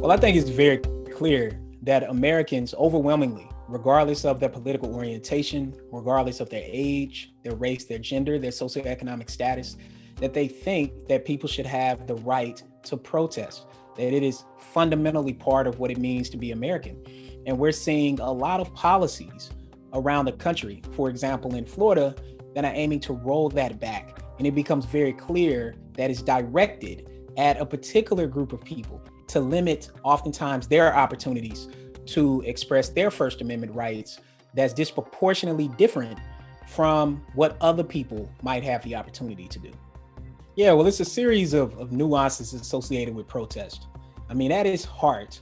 Well, I think it's very clear that Americans overwhelmingly, regardless of their political orientation, regardless of their age, their race, their gender, their socioeconomic status, that they think that people should have the right to protest, that it is fundamentally part of what it means to be American. And we're seeing a lot of policies around the country, for example, in Florida, that are aiming to roll that back. And it becomes very clear that it's directed at a particular group of people to limit oftentimes their opportunities to express their First Amendment rights that's disproportionately different from what other people might have the opportunity to do. Yeah, well, it's a series of nuances associated with protest. I mean, at its heart,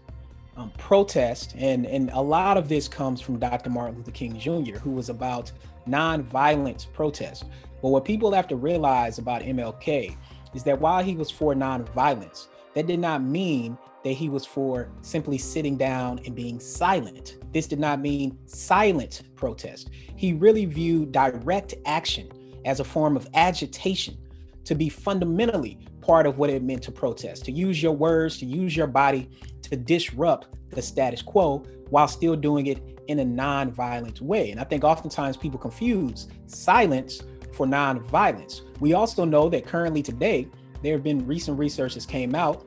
protest, and a lot of this comes from Dr. Martin Luther King Jr., who was about nonviolent protest. But what people have to realize about MLK is that while he was for nonviolence, that did not mean that he was for simply sitting down and being silent. This did not mean silent protest. He really viewed direct action as a form of agitation to be fundamentally part of what it meant to protest, to use your words, to use your body to disrupt the status quo while still doing it in a non-violent way. And I think oftentimes people confuse silence for non-violence. We also know that currently today, there have been recent research that came out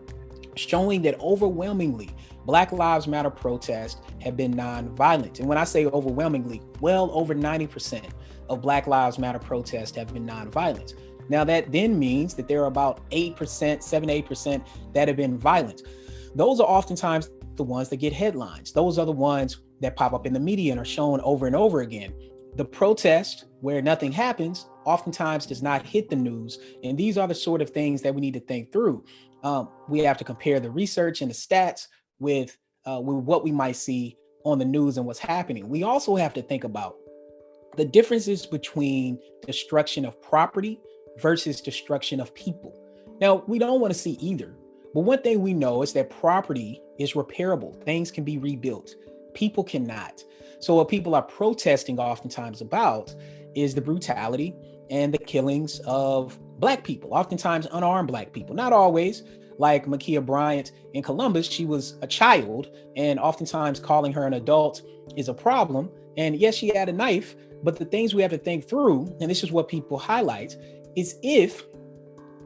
showing that overwhelmingly Black Lives Matter protests have been non-violent. And when I say overwhelmingly, well over 90% of Black Lives Matter protests have been non-violent. Now that then means that there are about 8% that have been violent. Those are oftentimes the ones that get headlines. Those are the ones that pop up in the media and are shown over and over again. The protest where nothing happens oftentimes does not hit the news. And these are the sort of things that we need to think through. We have to compare the research and the stats with what we might see on the news and what's happening. We also have to think about the differences between destruction of property versus destruction of people. Now, we don't want to see either, but one thing we know is that property is repairable. Things can be rebuilt. People cannot. So what people are protesting oftentimes about is the brutality and the killings of Black people, oftentimes unarmed Black people, not always. Like Ma'Khia Bryant in Columbus, she was a child, and oftentimes calling her an adult is a problem. And yes, she had a knife, but the things we have to think through, and this is what people highlight, is if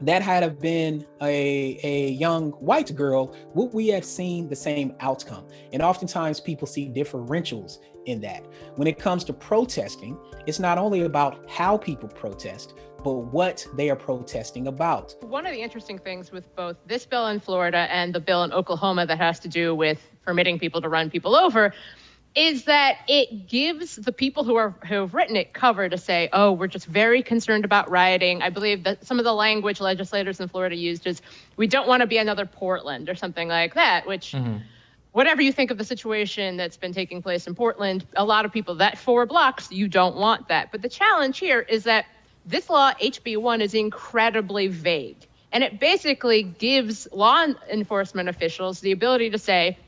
that had have been a young white girl, would we have seen the same outcome? And oftentimes people see differentials in that. When it comes to protesting, it's not only about how people protest, but what they are protesting about. One of the interesting things with both this bill in Florida and the bill in Oklahoma that has to do with permitting people to run people over is that it gives the people who have written it cover to say, oh, we're just very concerned about rioting. I believe that some of the language legislators in Florida used is, we don't want to be another Portland or something like that, which whatever you think of the situation that's been taking place in Portland, a lot of people, that 4 blocks, you don't want that. But the challenge here is that this law, HB1, is incredibly vague. And it basically gives law enforcement officials the ability to say,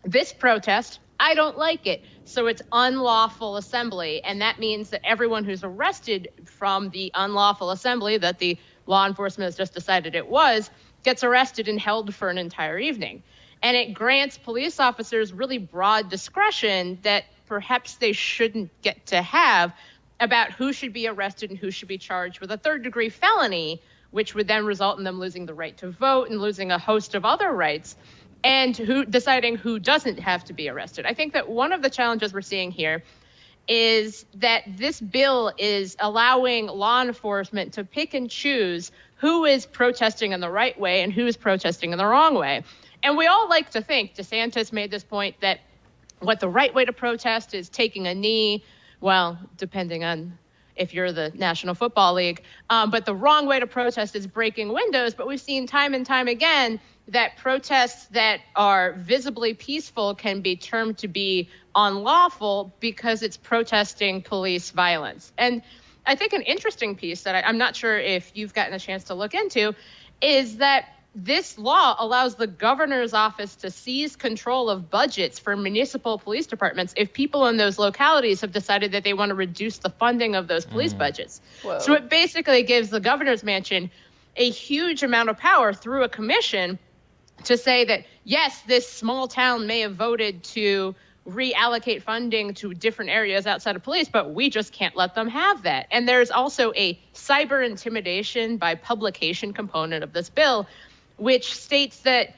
this protest, I don't like it, so it's unlawful assembly. And that means that everyone who's arrested from the unlawful assembly that the law enforcement has just decided it was, gets arrested and held for an entire evening. And it grants police officers really broad discretion that perhaps they shouldn't get to have about who should be arrested and who should be charged with a third-degree felony, which would then result in them losing the right to vote and losing a host of other rights, and deciding who doesn't have to be arrested. I think that one of the challenges we're seeing here is that this bill is allowing law enforcement to pick and choose who is protesting in the right way and who is protesting in the wrong way. And we all like to think, DeSantis made this point, that what the right way to protest is taking a knee, well, depending on if you're the National Football League, but the wrong way to protest is breaking windows. But we've seen time and time again that protests that are visibly peaceful can be termed to be unlawful because it's protesting police violence. And I think an interesting piece that I'm not sure if you've gotten a chance to look into is that this law allows the governor's office to seize control of budgets for municipal police departments if people in those localities have decided that they want to reduce the funding of those police budgets. Whoa. So it basically gives the governor's mansion a huge amount of power through a commission to say that, yes, this small town may have voted to reallocate funding to different areas outside of police, but we just can't let them have that. And there's also a cyber intimidation by publication component of this bill, which states that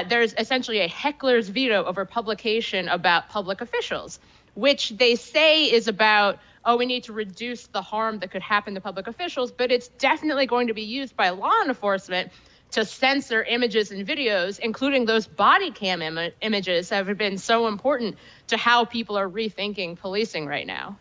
there's essentially a heckler's veto over publication about public officials, which they say is about, oh, we need to reduce the harm that could happen to public officials, but it's definitely going to be used by law enforcement to censor images and videos, including those body cam images that have been so important to how people are rethinking policing right now.